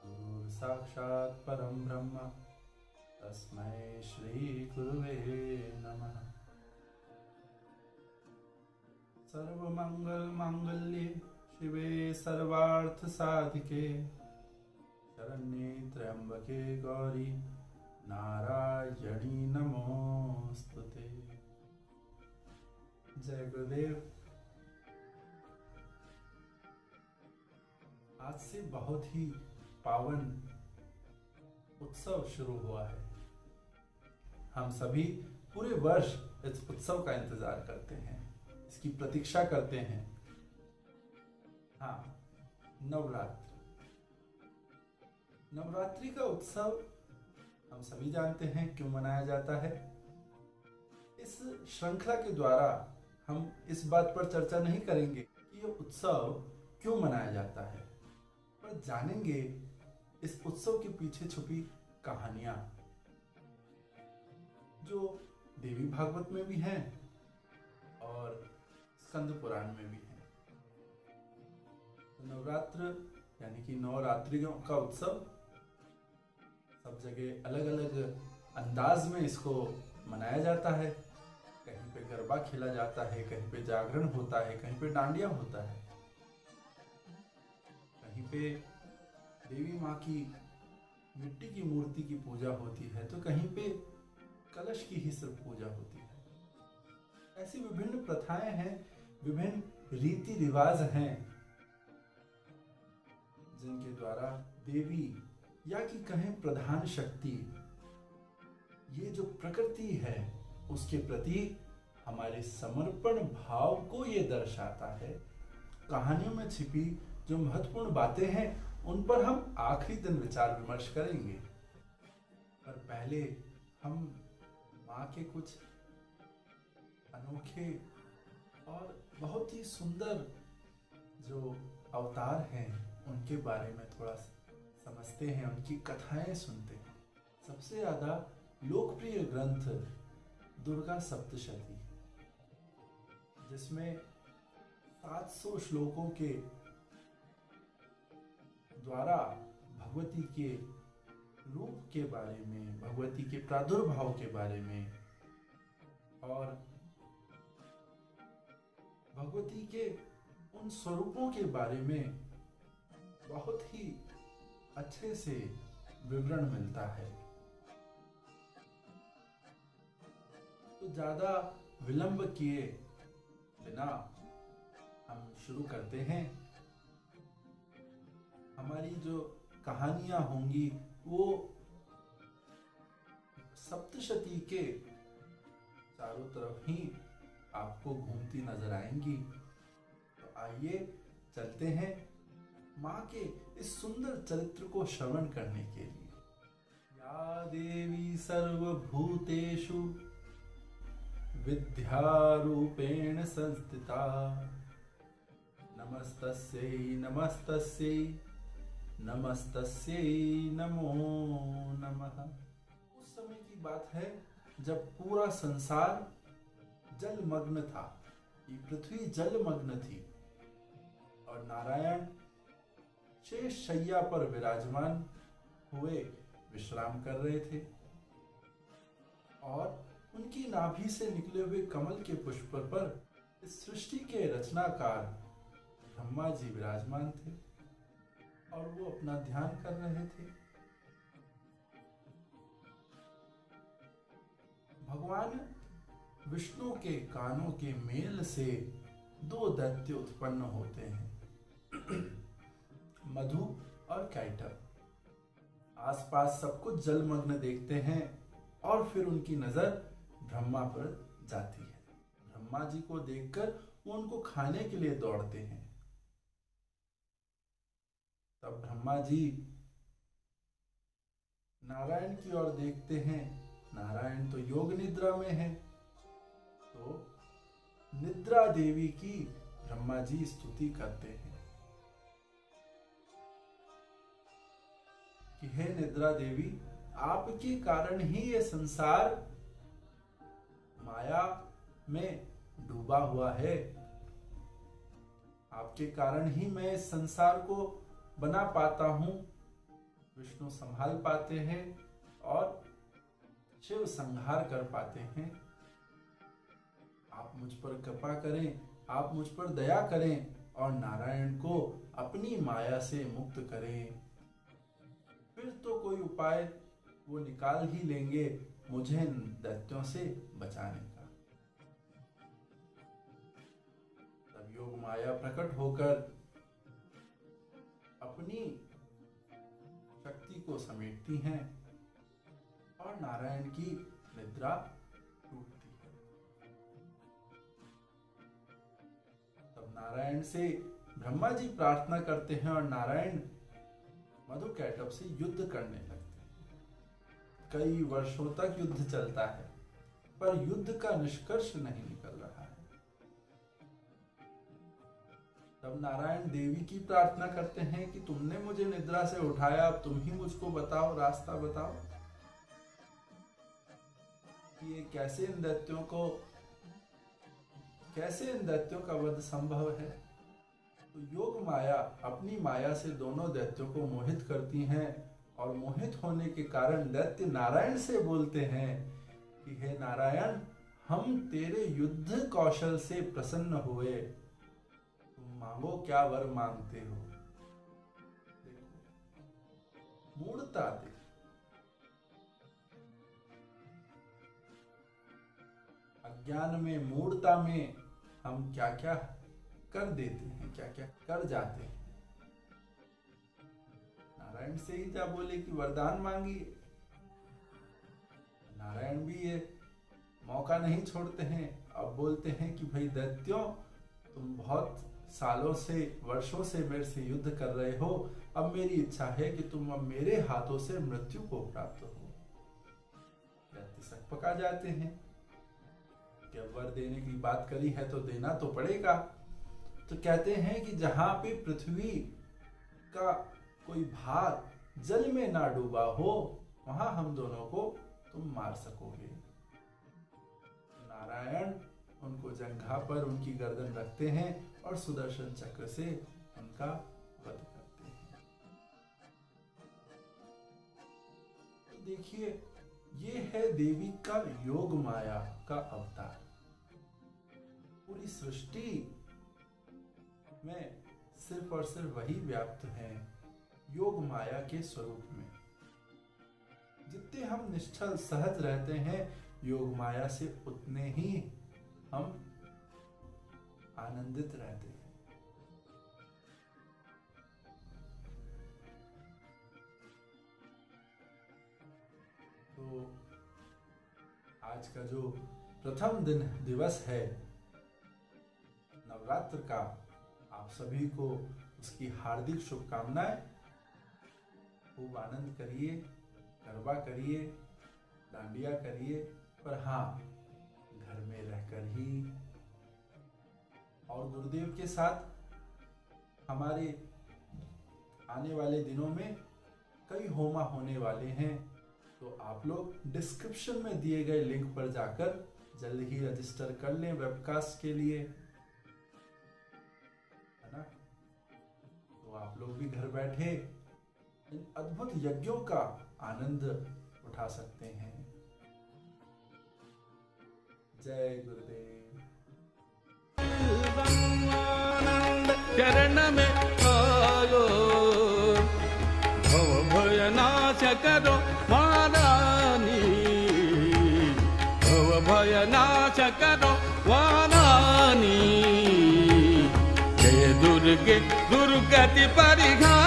गुरुर् साक्षात् परं ब्रह्म तस्मै श्री गुरुवे नमः। सर्वमंगल मांगल्ये शिवे सर्वार्थ साधिके शरण्ये त्र्यंबके गौरी नारायणी नमोस्तुते। जय गुरुदेव। आज से बहुत ही पावन उत्सव शुरू हुआ है। हम सभी पूरे वर्ष इस उत्सव का इंतजार करते हैं, इसकी प्रतीक्षा करते हैं। हाँ, नवरात्र। नवरात्रि का उत्सव हम सभी जानते हैं क्यों मनाया जाता है। इस श्रृंखला के द्वारा हम इस बात पर चर्चा नहीं करेंगे कि यह उत्सव क्यों मनाया जाता है, पर जानेंगे इस उत्सव के पीछे छुपी कहानियां जो देवी भागवत में भी हैं और स्कंद पुराण में भी हैं। तो नवरात्र यानी कि नवरात्रियों का उत्सव सब जगह अलग अलग अंदाज में इसको मनाया जाता है। कहीं पे गरबा खेला जाता है, कहीं पे जागरण होता है, कहीं पे डांडिया होता है, कहीं पे देवी माँ की मिट्टी की मूर्ति की पूजा होती है, तो कहीं पे कलश की ही सिर्फ पूजा होती है। ऐसी विभिन्न प्रथाएं हैं, विभिन्न रीति रिवाज हैं जिनके द्वारा देवी या कि कहें प्रधान शक्ति, ये जो प्रकृति है उसके प्रति हमारे समर्पण भाव को ये दर्शाता है। कहानियों में छिपी जो महत्वपूर्ण बातें हैं उन पर हम आखिरी दिन विचार विमर्श करेंगे, पर पहले हम माँ के कुछ अनोखे और बहुत ही सुंदर जो अवतार हैं उनके बारे में थोड़ा समझते हैं, उनकी कथाएं सुनते हैं। सबसे ज्यादा लोकप्रिय ग्रंथ दुर्गा सप्तशती, जिसमें 700 श्लोकों के द्वारा भगवती के रूप के बारे में, भगवती के प्रादुर्भाव के बारे में और भगवती के उन स्वरूपों के बारे में बहुत ही अच्छे से विवरण मिलता है। तो ज्यादा विलंब किए बिना हम शुरू करते हैं। हमारी जो कहानियां होंगी वो सप्तशती के चारों तरफ ही आपको घूमती नजर आएंगी। तो आइए चलते हैं माँ के इस सुंदर चरित्र को श्रवण करने के लिए। या देवी सर्वभूतेषु विद्यारूपेण संस्थिता नमस्तस्यै नमस्तस्यै नमस्तस्यै नमो नमः। उस समय की बात है जब पूरा संसार जलमग्न था, ये पृथ्वी जलमग्न थी और नारायण शेष शैया पर विराजमान हुए विश्राम कर रहे थे और उनकी नाभि से निकले हुए कमल के पुष्प पर इस सृष्टि के रचनाकार ब्रह्मा जी विराजमान थे और वो अपना ध्यान कर रहे थे। भगवान विष्णु के कानों के मेल से 2 दैत्य उत्पन्न होते हैं, मधु और कैटभ। आसपास सब कुछ जलमग्न देखते हैं और फिर उनकी नजर ब्रह्मा पर जाती है। ब्रह्मा जी को देखकर वो उनको खाने के लिए दौड़ते हैं। तब ब्रह्मा जी नारायण की ओर देखते हैं। नारायण तो योग निद्रा में है, तो निद्रा देवी की ब्रह्मा जी स्तुति करते हैं कि हे निद्रा देवी, आपके कारण ही ये संसार माया में डूबा हुआ है। आपके कारण ही मैं इस संसार को बना पाता हूं विष्णु संभाल पाते हैं और शिव संहार कर पाते हैं। आप मुझ पर कृपा करें, आप मुझ पर दया करें और नारायण को अपनी माया से मुक्त करें। फिर तो कोई उपाय वो निकाल ही लेंगे मुझे इन दैत्यों से बचाने का। तब योग माया प्रकट होकर अपनी शक्ति को समेटती हैं और नारायण की निद्रा टूटती है। तब नारायण से ब्रह्मा जी प्रार्थना करते हैं और नारायण मधुकैटभ से युद्ध करने लगते हैं। कई वर्षों तक युद्ध चलता है पर युद्ध का निष्कर्ष नहीं निकल रहा है। तब नारायण देवी की प्रार्थना करते हैं कि तुमने मुझे निद्रा से उठाया, अब तुम ही मुझको बताओ, रास्ता बताओ कि ये कैसे इन दैत्यों का वध संभव है। तो योग माया अपनी माया से दोनों दैत्यों को मोहित करती हैं और मोहित होने के कारण दैत्य नारायण से बोलते हैं कि हे नारायण, हम तेरे युद्ध कौशल से प्रसन्न हुए, तुम मांगो क्या वर मांगते हो। देखो मूढ़ता देखो, अज्ञान में, मूढ़ता में हम क्या क्या कर देते हैं, क्या क्या कर जाते हैं। नारायण से ही जा बोले कि वरदान मांगिए। नारायण भी ये मौका नहीं छोड़ते हैं। अब बोलते हैं कि भाई दैत्यों, तुम बहुत सालों से, वर्षों से मेरे से युद्ध कर रहे हो, अब मेरी इच्छा है कि तुम अब मेरे हाथों से मृत्यु को प्राप्त हो। दैत्य सकपका जाते हैं कि अब वर देने की बात करी है तो देना तो पड़ेगा। तो कहते हैं कि जहां पे पृथ्वी का कोई भाग जल में ना डूबा हो, वहां हम दोनों को तुम मार सकोगे। नारायण उनको जंघा पर उनकी गर्दन रखते हैं और सुदर्शन चक्र से उनका वध करते हैं। तो देखिए, ये है देवी का योग माया का अवतार। पूरी सृष्टि में सिर्फ और सिर्फ वही व्याप्त है योग माया के स्वरूप में। जितने हम निश्चल सहज रहते हैं योग माया से, उतने ही हम आनंदित रहते हैं। तो आज का जो प्रथम दिवस है नवरात्र का, आप सभी को उसकी हार्दिक शुभकामनाएं। खूब आनंद करिए, गरबा करिए, डांडिया करिए, पर हाँ, घर में रहकर ही। और गुरुदेव के साथ हमारे आने वाले दिनों में कई होमा होने वाले हैं, तो आप लोग डिस्क्रिप्शन में दिए गए लिंक पर जाकर जल्द ही रजिस्टर कर लें वेबकास्ट के लिए, है ना। तो आप लोग भी घर बैठे इन अद्भुत यज्ञों का आनंद उठा सकते हैं। जय गुरुदेव। चरण में आयो, भव भय नाश करो महारानी, भव भय नाश करो महारानी। जय दुर्गे दुर्गति परिघा